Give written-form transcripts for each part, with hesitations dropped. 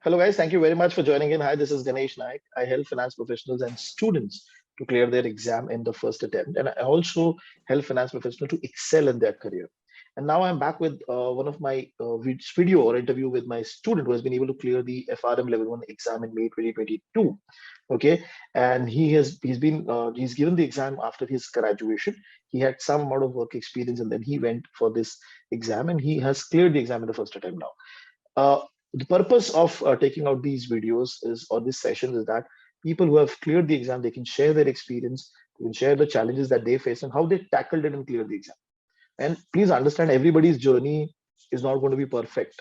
Hello, guys. Thank you very much for joining in. Hi, this is Ganesh Naik. I help finance professionals and students to clear their exam in the first attempt. And I also help finance professionals to excel in their career. And now I'm back with one of my video or interview with my student who has been able to clear the FRM Level 1 exam in May 2022. Okay. And he's given the exam after his graduation. He had some amount of work experience and then he went for this exam and he has cleared the exam in the first attempt now. The purpose of taking out these videos is, or this session, is that people who have cleared the exam, they can share their experience, they can share the challenges that they face and how they tackled it and cleared the exam. And please understand, everybody's journey is not going to be perfect,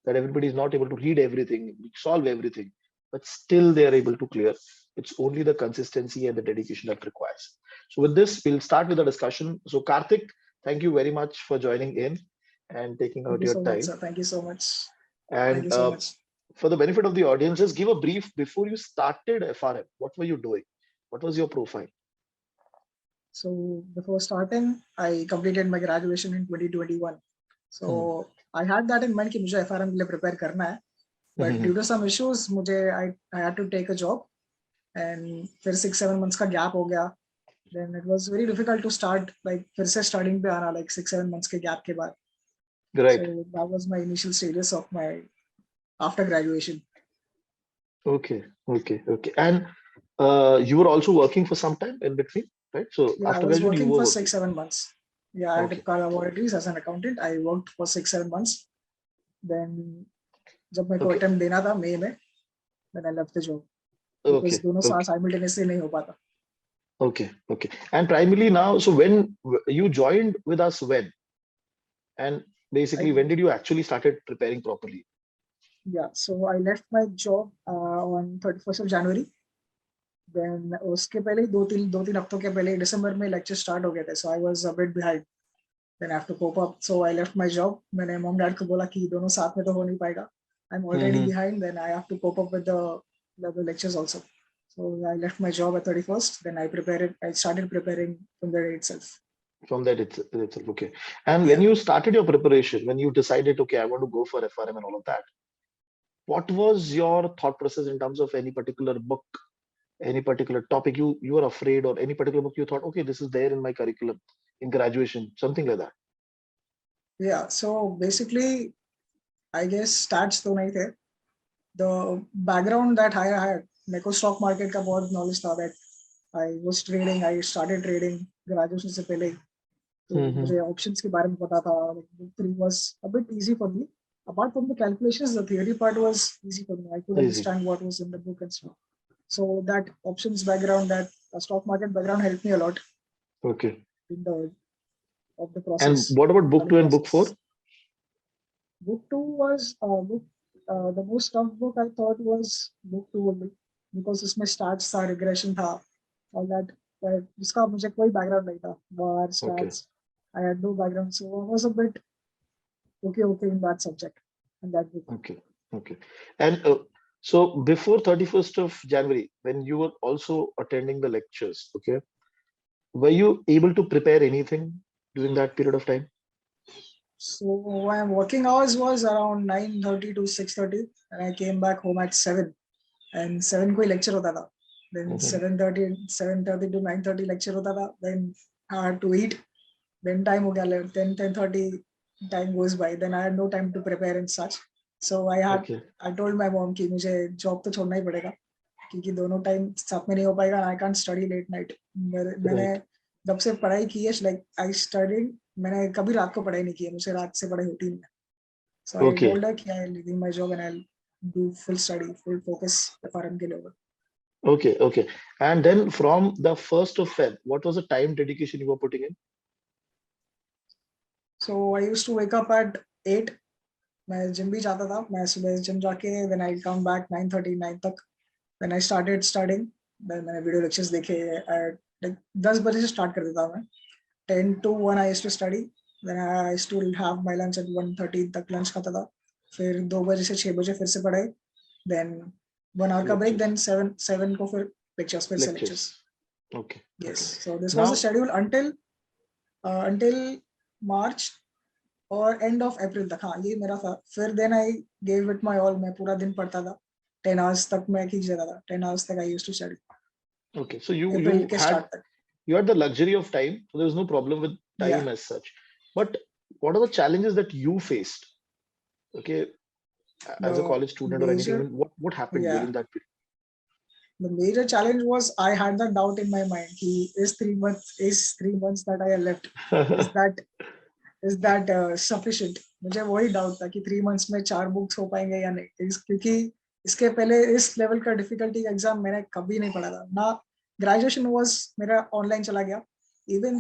that everybody is not able to read everything, solve everything, but still they are able to clear. It's only the consistency and the dedication that requires. So with this, we'll start with the discussion. So Kartik, thank you very much for joining in and taking Thank out you your so much, time. sir. Thank you so much. Thank And you so much. for the benefit of the audience, just give a brief before you started FRM. What were you doing? What was your profile? So before starting, I completed my graduation in 2021. So I had that in mind कि मुझे FRM के लिए prepare करना है. But due to some issues, I had to take a job, and फिर 6-7 months का gap हो गया. Then it was very difficult to start, like फिर से starting पे आना, like 6-7 months के gap के बाद. Right. So that was my initial stages of my after graduation. Okay. And you were also working for some time in between, right? So yeah, after I was graduation, you working were for working. 6-7 months. Yeah, I had CAIA laboratories as an accountant. I worked for 6-7 months. Then जब मेरे को attempt देना था मई में, then I left the job. Because दोनों साथ simultaneously नहीं हो पाता. Okay. And primarily now, so when you joined with us, when? And basically, when did you actually started preparing properly? Yeah, so I left my job on 31st of January. Then उसके पहले दो तीन हफ्तों के पहले दिसंबर में lecture start हो गए थे. So I was a bit behind. Then I have to cope up. So I left my job. मैंने mom dad को बोला कि दोनों साथ में तो हो नहीं पाएगा. I'm already behind. Then I have to cope up with the lectures also. So I left my job at 31st. Then I started preparing from the day itself. From that itself, okay. And when you started your preparation, when you decided, okay, I want to go for FRM and all of that, what was your thought process in terms of any particular book, any particular topic you were afraid, or any particular book you thought, okay, this is there in my curriculum in graduation, something like that? Yeah, so basically, I guess stats तो नहीं थे. The background that I had, मेरे को stock market का बहुत knowledge था. That I was trading, I started trading graduation से पहले. तो मुझे options के बारे में पता था. Book 3 was a bit easy for me. Apart from the calculations, the theory part was easy for me. I could understand what was in the book and stuff. So that options background, that stock market background helped me a lot. Okay. In the of the process. And what about book 2 and book 4? Book 2 was the most tough book I thought was book 2 only, because इसमें stats था, regression था, all that. जिसका मुझे कोई background नहीं था, bar, stats. I had no background, so I was a bit okay in that subject and that book. Okay. And so before 31st of January, when you were also attending the lectures, okay, were you able to prepare anything during that period of time? So my working hours was around 9:30 to 6:30, and I came back home at 7. And 7 कोई lecture होता था. Then 7:30 to 9:30 lecture होता था. Then I had to eat. Then time हो गया 10:30 time goes by. Then I had no time to prepare and such. So I told my mom कि मुझे job तो छोड़ना ही पड़ेगा, क्योंकि दोनों time साथ में नहीं हो पाएगा. I can't study late night. मैंने जब से पढ़ाई की है, like I studied, मैंने कभी रात को पढ़ाई नहीं की है. मुझे रात से पढ़ाई होती नहीं है. So I told her कि I'm leaving my job and I'll do full study, full focus FRM के लिए. Okay. And then from the 1st of Feb, what was the time dedication you were putting in? So I used to wake up at 8. मैं gym भी जाता था. मैं सुबह gym जाके then I'll come back 9:30 9 तक. Then I started studying. Then मैंने video lectures देखे. like 10 बजे से start कर देता मैं. 10 to 1 I used to study. Then I used to have my lunch at 1:30 तक lunch खाता था. फिर 2 बजे से 6 बजे फिर से पढ़ाई. Then 1 hour का break. Then 7 को फिर lectures फिर से lectures. Okay. Yes. So this was the schedule until March और end of April तक. हाँ, ये मेरा था. फिर then I gave it my all. मैं पूरा दिन पढ़ता था. 10 hours तक मैं खींच देता था. 10 hours तक I used to study. Okay, so you April you के had start तक. you had the luxury of time, so there was no problem with time Yeah. as such. But what are the challenges that you faced? Okay, as a The college student or anything, I major, mean, what happened yeah, during that period? the major challenge was I had the doubt in my mind. He is 3 months that I left. Is that sufficient? मुझे वही doubt था कि 3 months में 4 books हो पाएंगे या नहीं, क्योंकि इसके पहले इस लेवल का डिफिकल्टी का एग्जाम मैंने कभी नहीं पढ़ा था ना. ग्रेजुएशन वाज मेरा ऑनलाइन चला गया. Even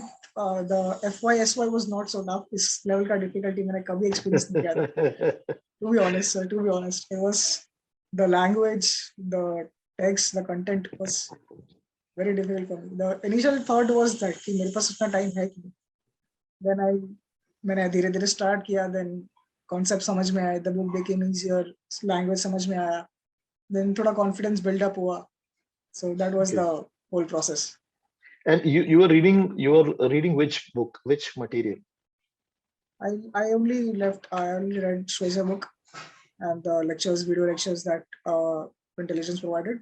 the FY SY was not so tough. इस लेवल का डिफिकल्टी मैंने कभी एक्सपीरियंस नहीं किया था. To be honest, sir, to be honest, it was the language, the text, the content was very difficult for me. The initial thought was that कि मेरे पास उतना टाइम है कि नहीं. Then मैंने धीरे धीरे स्टार्ट किया. Then कॉन्सेप्ट समझ में आया. The book became easier. Language समझ में आया. Then थोड़ा कॉन्फिडेंस बिल्डअप हुआ. So that was Okay. the whole process. And you were reading which book, which material? I only read Schweizer book and the lectures, video lectures that intelligence provided.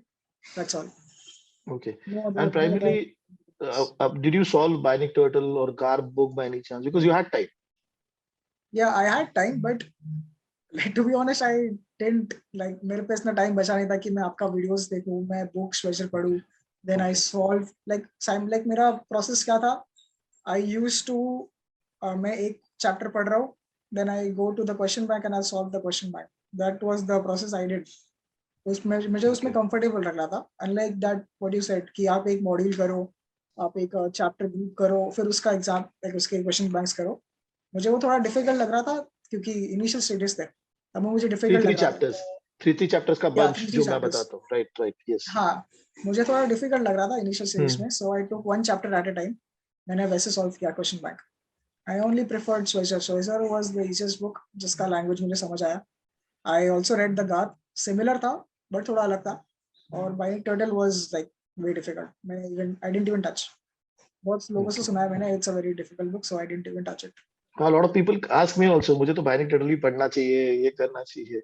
That's all. Okay. No And primarily, did you solve Bionic Turtle or Garb book by any chance? Because you had time. Yeah, I had time, but like, to be honest, I didn't like. मेरे पे इतना time बचा नहीं था कि मैं आपका videos देखूं, मैं books Schweizer पढूं. Then I solve like मेरा process क्या था? I used to मैं एक chapter पढ़ रहा हूँ. Then I go to the question bank and I solve the question bank. That was the process I did. उसमें मुझे उसमें कंफर्टेबल लग रहा था. Unlike that what you said कि आप एक मॉड्यूल करो, आप एक चैप्टर ग्रुप करो, फिर उसका एग्जाम लाइक उसके क्वेश्चन बैंक्स करो. मुझे वो थोड़ा डिफिकल्ट लग रहा था क्योंकि इनिशियल स्टेजेस थे, तब मुझे डिफिकल्ट लग रहा था. थ्री चैप्टर्स का बंच जो मैं बताता हूँ. Right yes. हाँ, मुझे थोड़ा डिफिकल्ट लग रहा था इनिशियल स्टेज में. So I took one chapter at a time. मैंने वैसे सॉल्व किया question bank. I only preferred Schweizer. Schweizer was the easiest book जिसका लैंग्वेज मुझे समझ आया. I also read the guard. Similar था बट थोड़ा अलग था. और Bionic Turtle was like very difficult. I didn't even touch. बहुत लोगों से सुना है मैंने, it's a very difficult book, so I didn't even touch it. A lot of people ask me also, मुझे तो Bionic Turtle ही पढ़ना चाहिए, ये करना चाहिए.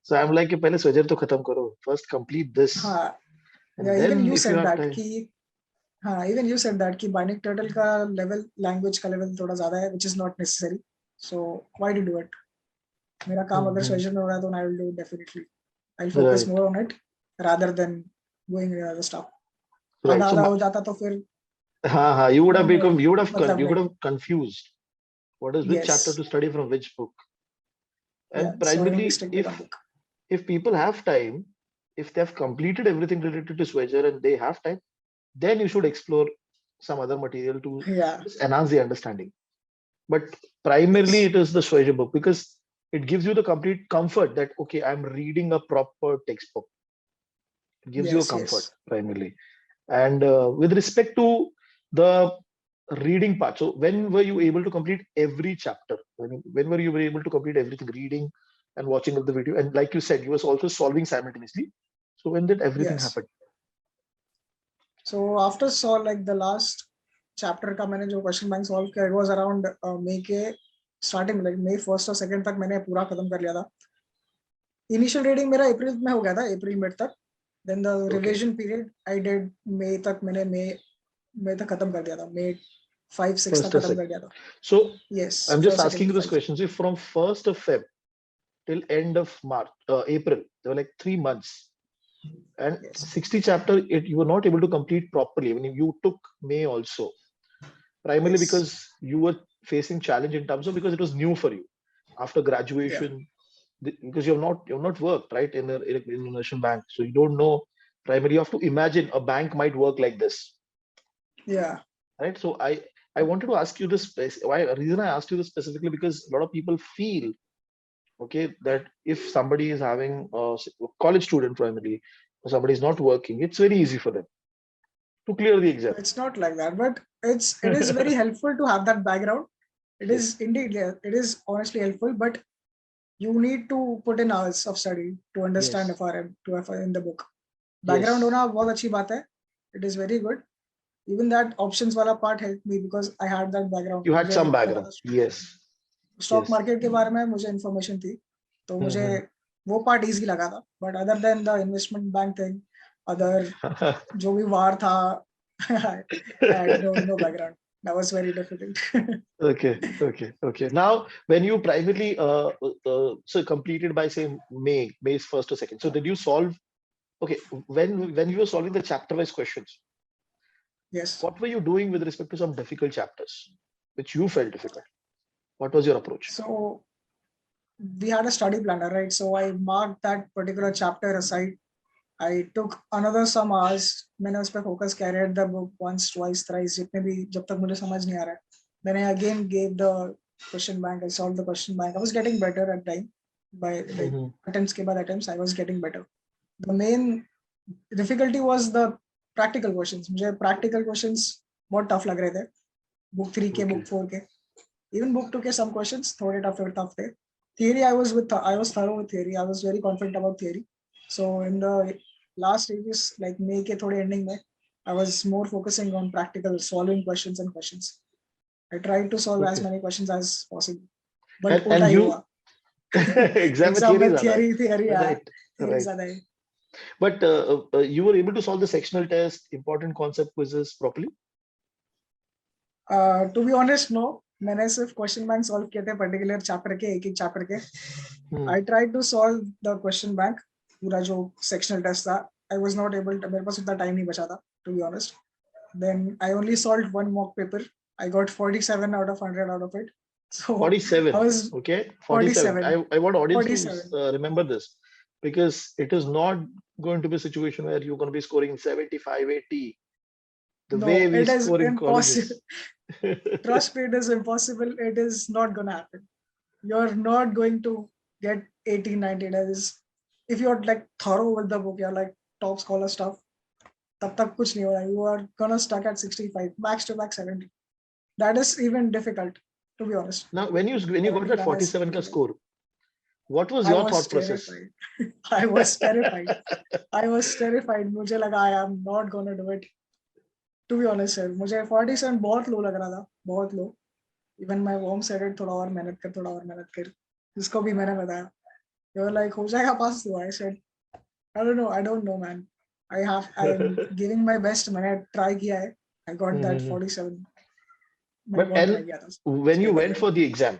So I'm like कि पहले Schweizer तो खत्म करो. First complete this. हाँ, And yeah, then even you if you said have that time. कि हाँ, even you said that कि बाइनिक टर्टल का लेवल, लैंग्वेज का लेवल थोड़ा ज्यादा है, which is not necessary. So why to do it? मेरा काम अगर Schweizer में हो रहा है तो I will do it definitely. I'll focus more on it rather than going with other stuff. आधा आधा हो जाता तो फिर हाँ, you would have become, you would मतलब have confused what is which chapter to study from which book. And primarily, if people have time, if they have completed everything related to Schweizer and they have time, then you should explore some other material to just enhance the understanding. But primarily, it is the Schweizer book because it gives you the complete comfort that, okay, I'm reading a proper textbook. It gives you a comfort primarily. And with respect to the reading part, so when were you able to complete every chapter? When were you able to complete everything, reading and watching of the video? And like you said, you was also solving simultaneously. So when did everything happen? So after like the last chapter का मैंने जो question bank solve किया, it was around मई के starting, like मई 1st और 2nd तक मैंने पूरा खत्म कर लिया था. इनिशियल रीडिंग मेरा अप्रैल में हो गया था, अप्रैल मिड तक. Then the revision period I did May तक. मैंने मई तक खत्म कर दिया था. मई 5-6 तक खत्म कर दिया था. So yes, I'm just asking you this question. So from 1st of Feb till end of March, April, there were like 3 months. And 60 chapter, you were not able to complete properly. When you took May also, primarily because you were facing challenge in terms of because it was new for you after graduation, because you have not worked right in an innovation bank, so you don't know. Primarily, you have to imagine a bank might work like this. Yeah. Right. So I wanted to ask you this. Why reason I asked you this specifically because a lot of people feel that if somebody is having a college student primarily, or somebody is not working, it's very easy for them to clear the exam. It's not like that, but it is very helpful to have that background. It is indeed, it is honestly helpful, but you need to put in hours of study to understand FRM, to FRM in the book. Background होना बहुत अच्छी बात है. It is very good. Even that options वाला part helped me because I had that background. You had some background. Yes. Stock market के बारे में मुझे information थी, तो मुझे वो पार्ट इजी लगा था, but other than the investment bank thing, other जो भी वार था, I had no background. That was very difficult. Okay. Now, when you primarily so completed by say May's first or second. So did you solve? Okay, when you were solving the chapter-wise questions, Yes. what were you doing with respect to some difficult chapters, which you felt difficult? What was your approach? So we had a study planner, right? So I marked that particular chapter aside. I took another some hours. मैंने उस पर focus किया, read the book once, twice, thrice, जितने भी जब तक मुझे समझ नहीं आ रहा है. Then I again gave the question bank. I solved the question bank. I was getting better at time. By like attempts के बाद attempts, I was getting better. The main difficulty was the practical questions. मुझे practical questions बहुत tough लग रहे थे. Book 3 के, book 4 के. Even book 2 के some questions थोड़े tough थे. Theory I was thorough with theory. I was very confident about theory. So in the last stages, like May के थोड़े ending में, I was more focusing on practical solving questions and questions. I tried to solve as many questions as possible. But And उल्टा ही you हुआ. exam में Exam theory में ज़्यादा है. theory आया. Right. Theory ज़्यादा है. But you were able to solve the sectional test, important concept quizzes properly? To be honest, no. मैंने सिर्फ क्वेश्चन बैंक सॉल्व किए थे पर्टिकुलर चैप्टर के, एक चैप्टर के. I tried to solve the question bank, पूरा जो सेक्शनल टेस्ट था. I was not able to, मेरे पास उतना टाइम नहीं बचा था, to be honest. Then I only solved one mock paper. I got 47 out of 100 out of it. So 47. I was okay, 47. I want audience 47. to remember this, because it is not going to be a situation where you're going to be scoring 75, 80. The No, way we it is score in impossible. colleges. Trust me, it is impossible. It is not going to happen. You're not going to get 80, 90 days. If you're like thorough with the book, you're like top scholar stuff, तब तक कुछ नहीं हो रहा. You are gonna stuck at 65, max to max 70. That is even difficult, to be honest. Now, when you got that 47 ka score, what was I your was thought process? terrified. I was terrified. I was terrified. मुझे लगा I am not gonna do it. To be honest, sir, मुझे 47 बहुत लो लग रहा था, बहुत लो. Even my mom said it, थोड़ा और मेहनत कर, थोड़ा और मेहनत कर. जिसको भी मैंने बताया, they were like, हो जाएगा पास तो. I said, I don't know, man. I am giving my best. मैंने try किया है. I got that 47. But and when you went for the exam,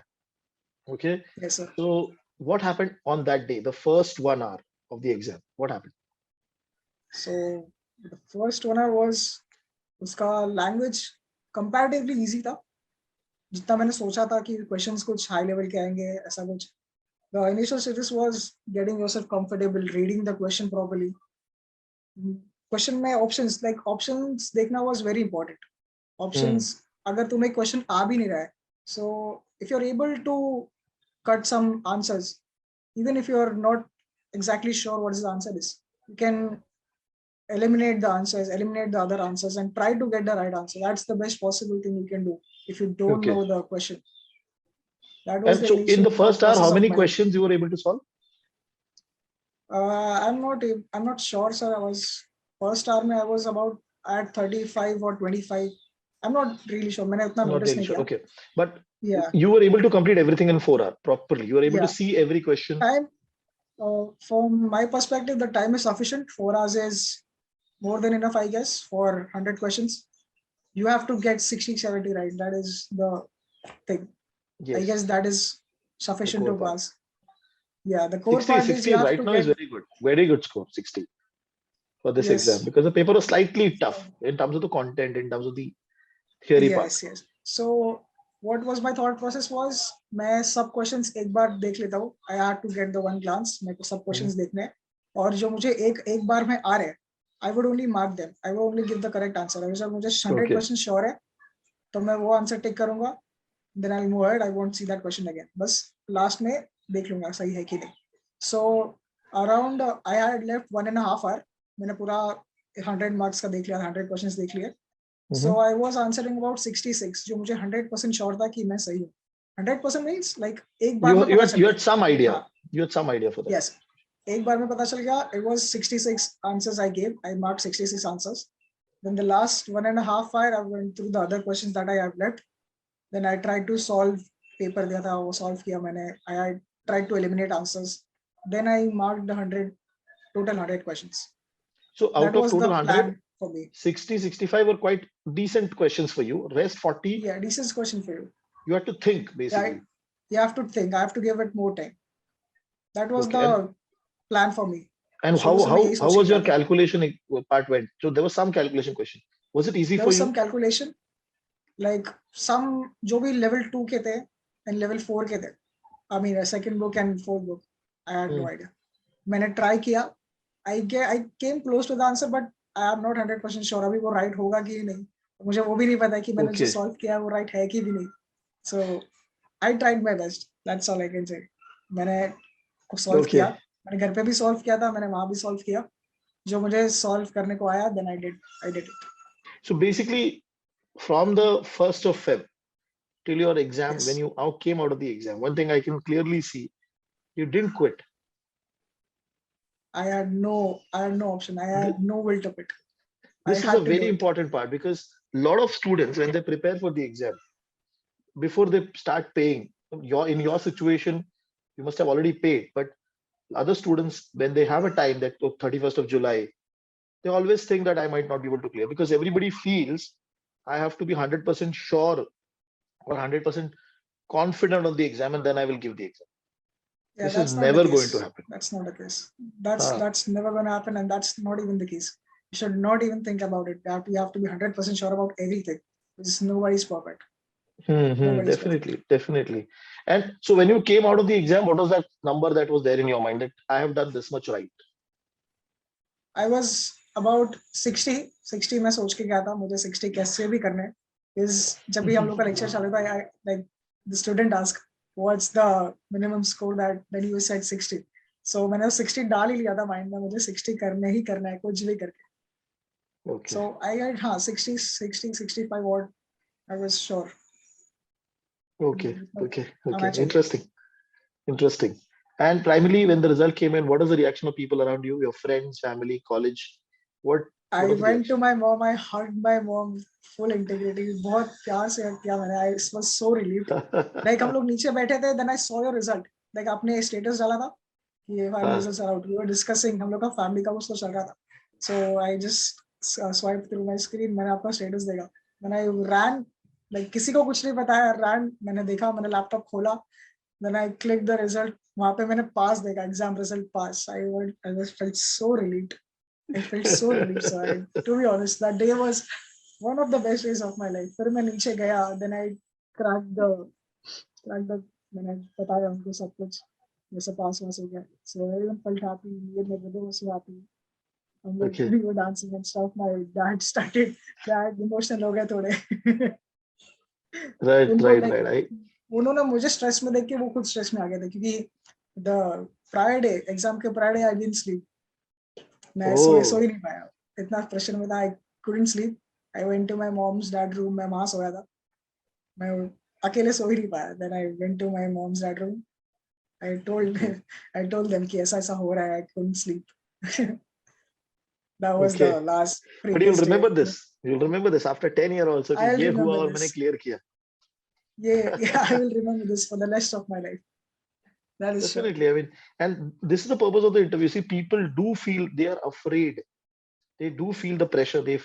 okay? Yes, sir. So what happened on that day, the first 1 hour of the exam? What happened? So the first 1 hour was, उसका language comparatively easy था. जितना मैंने सोचा था कि questions कुछ high level के आएंगे, ऐसा कुछ. The initial stages was getting yourself comfortable, reading the question properly. Question में options देखना was very important. Options, अगर तुम्हें question आ भी नहीं रहा है, so if you're able to cut some answers, even if you're not exactly sure what the answer is, you can eliminate the answers, eliminate the other answers, and try to get the right answer. That's the best possible thing you can do if you don't know the question. That was and so in the first hour, how many questions you were able to solve? I'm not sure, sir. First hour I was about at 35 or 25. I'm not really sure. मैंने उतना notice नहीं किया. Okay, but yeah, you were able to complete everything in 4 hours properly. You were able to see every question. Time, from my perspective, the time is sufficient. 4 hours is more than enough, I guess, for 100 questions. You have to get 60, 70 right. That is the thing. Yes. I guess that is sufficient to pass. Yeah, the core 60, part 60 is you have right to now get, is very good score, 60 for this exam, because the paper was slightly tough in terms of the content, in terms of the theory part. Yes. So what was my thought process was, मैं सब questions एक बार देख लेता हूँ. I had to get the one glance. मेरे को सब questions देखने हैं, और जो मुझे एक बार में आ रहे हैं, I would only mark them. I would only give the correct answer. अगर मुझे 100% sure है, तो मैं वो answer टिक करूँगा. Then I'll move ahead. I won't see that question again. बस last में देख लूँगा सही है कि नहीं. So around I had left 1.5 hour. मैंने पूरा 100 marks का देख लिया, 100 questions देख लिए. So I was answering about 66, जो मुझे 100% sure था कि मैं सही हूँ. 100% means like एक बार में पता चल गया. You had some idea. You had some idea for that. Yes. एक बार में पता चल गया. It was 66 answers I gave. I marked 66 answers. Then the last 1.5 hour, I went through the other questions that I have left. Then I tried to solve. Paper दिया था, वो solve किया मैंने. I tried to eliminate answers. then I marked the 100 questions. So That out of was total the 100, plan for me. 60, 65 were quite decent questions for you. Rest 40, Yeah, decent question for you. you had to think Yeah, basically. you have to think. I have to give it more time. That was Okay. the plan for me. And शुरू से मैं यही how सोच के was गया your था. calculation part went? So there was some calculation question. Was it easy There for was you? some calculation, like some जो भी level 2 के थे and level 4 के थे. I mean, a second book and fourth book. I had no idea. मैंने try किया. I came close to the answer, but I am not 100% sure अभी वो right होगा कि नहीं. मुझे वो भी नहीं पता कि मैंने जो Okay. solve किया वो right है कि भी नहीं. So I tried my best. That's all I can say. मैंने solve Okay. किया. मैंने घर पे भी solve किया था. मैंने वहाँ भी solve किया. जो मुझे solve करने को आया, then I did it. So basically, from the 1st of Feb till your exam, Yes. when you came out of the exam, one thing I can clearly see, you didn't quit. I had no option. I had no will to quit. This is a very important part because a lot of students, when they prepare for the exam, before they start paying, in your situation, you must have already paid. But other students, when they have a time that 31st of July, they always think that I might not be able to clear because everybody feels I have to be 100% sure or 100% confident on the exam and then I will give the exam. Yeah, This is that's not the never going case. to happen. That's not the case. That's never going to happen, and that's not even the case. You should not even think about it. You have to be 100% sure about everything. Because nobody's perfect. Nobody's perfect. Definitely. And so when you came out of the exam, what was that number that was there in your mind that I have done this much right? I was about 60 मैं सोच के गया था मुझे 60 कैसे भी करने is जब भी हम लोग का लेक्चर चल रहा था like the student asked what's the minimum score that you said 60 so मैंने 60 डाल ही लिया था माइंड में मुझे 60 करने ही करना है कुछ भी करके. Okay. So I got 60 65 what I was sure. Okay. Interesting. Interesting. And primarily when the result came in, what was the reaction of people around you, your friends, family, college? What I went to my mom. I hugged my mom. Full integrity. बहुत प्यार से hug किया मैंने. I was so relieved. Like हम लोग नीचे बैठे थे. Then I saw your result. Like आपने status डाला था कि final results are out. We were discussing. हम लोग का family का कुछ तो चल रहा था. So I just swiped through my screen. मैंने आपका status देखा. Then I ran. Like किसी को कुछ नहीं बताया. Ran. मैंने देखा. मैंने laptop खोला. Then I clicked the result. वहाँ पे मैंने pass देखा. Exam result pass. I just felt so relieved. I felt so relieved. So to be honest, that day was one of the best days of my life. फिर मैं नीचे गया, then I cracked the मैंने बताया उनको सब कुछ जैसे पास वास हो गया. So everyone felt happy. Me and my brother was so happy. We were dancing and stuff. My dad started that emotional हो गए थोड़े. Right. उन्होंने मुझे स्ट्रेस में देख के वो खुद स्ट्रेस में आ गए थे क्योंकि the Friday exam के Friday I didn't sleep. मैं सो ही नहीं पाया इतना प्रेशर में था. I couldn't sleep. I went to my mom's dad room. मैं वहाँ सोया था. मैं अकेले सो ही नहीं पाया. Then I went to my mom's dad room. I told them कि ऐसा हो रहा है. I couldn't sleep. That was the last. But you'll remember this. You'll remember this after 10 years also. I'll ये remember हुआ और this. मैंने clear किया. Yeah, I will remember this for the rest of my life. That is definitely. sure. I mean, and this is the purpose of the interview. See, people do feel they are afraid. They do feel the pressure. They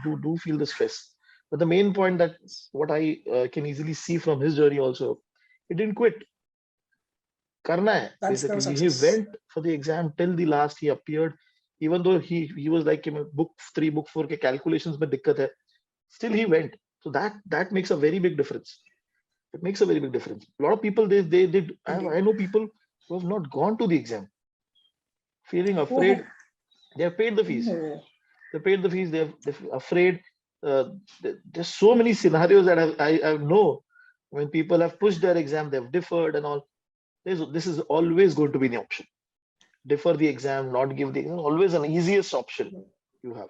do feel the stress. But the main point that what I can easily see from his journey also, he didn't quit. Karna hai, basically. He went for the exam till the last. He appeared, even though he was like book 3, book 4 के calculations में दिक्कत है. Still he went. So that makes a very big difference. It makes a very big difference. A lot of people I know people who have not gone to the exam, feeling afraid. They have paid the fees. They're afraid. There's so many scenarios that I know when people have pushed their exam, they've deferred and all. This is always going to be the option. Defer the exam, not give the exam. Always an easiest option you have.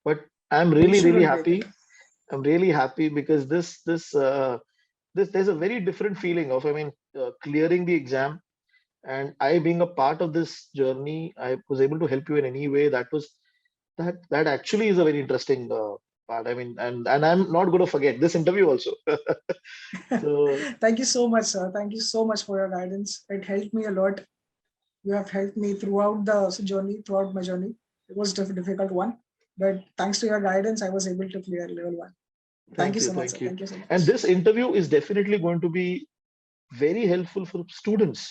But I'm really happy. I'm really happy because this there's a very different feeling of clearing the exam, and I being a part of this journey, I was able to help you in any way. That actually is a very interesting part. I mean, and I'm not going to forget this interview also. So thank you so much, sir. Thank you so much for your guidance. It helped me a lot. You have helped me throughout the journey, throughout my journey. It was a difficult one, but thanks to your guidance, I was able to clear level 1. Thank you so much, sir. Thank you. Thank you so And much. this interview is definitely going to be very helpful for students,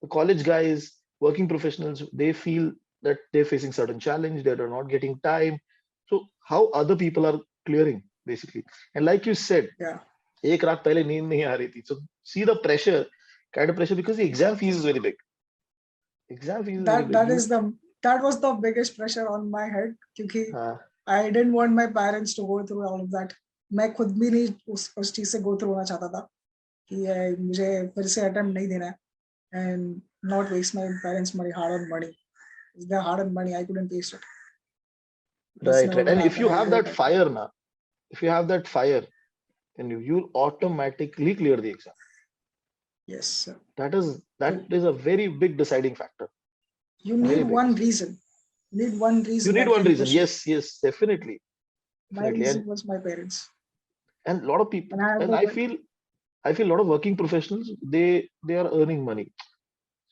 the college guys, working professionals. They feel that they're facing certain challenge, they are not getting time. So how other people are clearing basically. And like you said, Yeah, एक रात पहले नींद नहीं आ रही थी. So see the pressure, kind of pressure, because the exam fees is very big. Exam fees is very that big. that is the that was the biggest pressure on my head, क्योंकि हाँ, I didn't want my parents to go through all of that. मैं खुद भी नहीं उस चीज से go through होना चाहता था कि मुझे फिर से attempt नहीं देना है and not waste my parents' money, hard-earned money. It's their hard-earned money. I couldn't waste it. That's right, never right. And gonna if happen. you I'll have do it that right now. fire now, if you have that fire, then you'll automatically clear the exam. Yes, sir. That is So a very big deciding factor. you Very need big. one reason. You need one You reason need that one can reason. push you. Yes, yes, definitely. My Definitely. reason was my parents, And a lot of people, and I have and no I one. feel a lot of working professionals, they are earning money.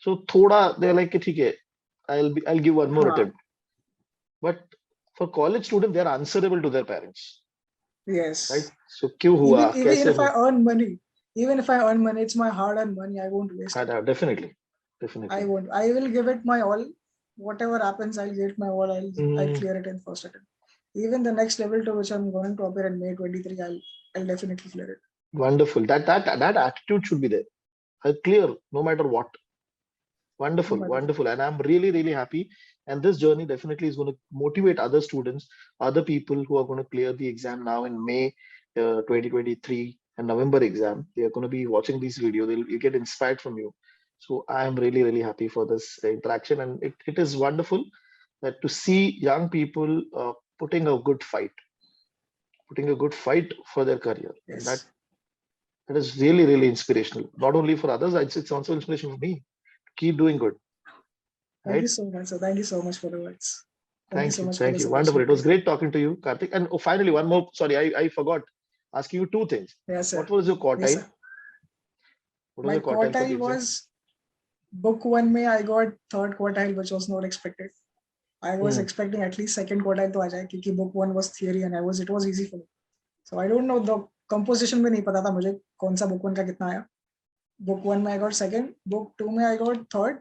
So thoda they're like, "Okay, ठीक है, I'll give one more हाँ, attempt." But for college students, they are answerable to their parents, right? yes. So क्यों हुआ, Even कैसे if I हुआ? earn money, it's my hard-earned money. I won't waste it. Definitely, I definitely. won't. I will give it my all. Whatever happens, I'll give it my all. I'll Mm, clear it in first attempt. Even the next level to which I'm going to appear in May 23, I'll definitely clear it. wonderful. That attitude should be there. Clear no matter what. No Wonderful, matter what. wonderful. And I'm really, really happy. And this journey definitely is going to motivate other students, other people who are going to clear the exam now in May 2023 and November exam. They are going to be watching this video. You get inspired from you. So I am really, really happy for this interaction. And it is wonderful that to see young people putting a good fight for their career. And Yes. that is really, really inspirational. Not only for others, it's also inspiration for me. Keep doing good, Thank you right? so much, sir. Thank you so much for the words. Thank you so much for Thank this you. Wonderful. It was opportunity. great talking to you, Kartik. And finally, one more. Sorry, I forgot asking you two things. Yes, What sir. was your Yes, quartile? sir. What was My your quartile for the quartile exam? was book one May I got third quartile, which was not expected. I was Hmm. expecting at least second quartile to आ जाए क्योंकि book one was theory and it was easy for me. So I don't know the composition में नहीं पता था मुझे कौन सा book one का कितना आया. Book one में I got second, book two में I got third,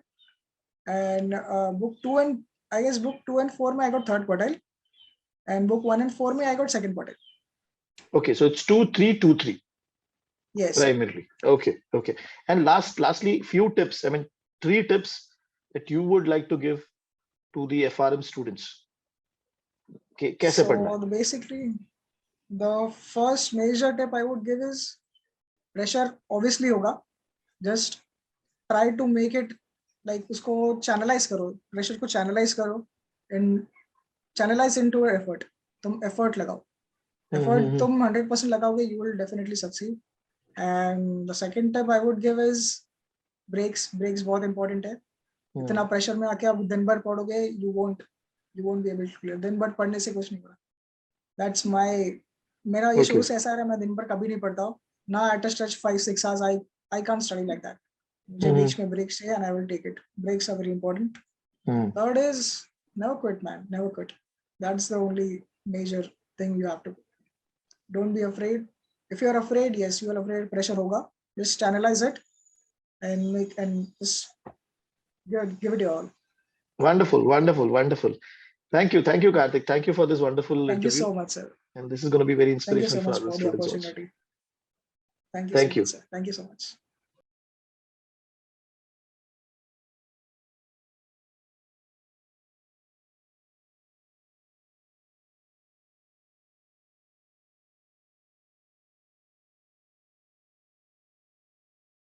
and book two and I guess book two and four में I got third quartile, and book one and four में I got second quartile. Okay, so it's 2-3-2-3 Yes, sir. primarily. Okay, okay. And lastly, few tips. I mean, 3 tips that you would like to give to the FRM students. कैसे पढ़ना है? So basically, the first major tip I would give is pressure obviously होगा. Just try to make it like उसको channelize करो, pressure को channelize करो and channelize into an effort. तुम effort लगाओ. Effort Hmm. तुम 100% लगाओगे, you will definitely succeed. And the second tip I would give is breaks बहुत important है. इतना pressure में आके आप दिन भर पढ़ोगे, you won't be able to clear. दिन भर पढ़ने से कुछ नहीं होगा. That's my मेरा ये शुरू Okay. से ऐसा है, मैं दिन भर कभी नहीं पढ़ता हूँ ना. At a stretch 5-6 hours I can't study like that. मुझे बीच में breaks चाहिए and I will take it. Breaks are very important. Third is never quit, man. Never quit. That's the only major thing you have to do. Don't be afraid. If you're afraid, yes, you are afraid, pressure होगा. Just analyze it and just give it your all. Wonderful, wonderful, wonderful. Thank you, Kartik. Thank you for this wonderful Thank you interview. so much, sir. And this is going to be very Thank you inspirational so for much other for the students also. opportunity. Thank you so Thank much, you. sir. Thank you so much.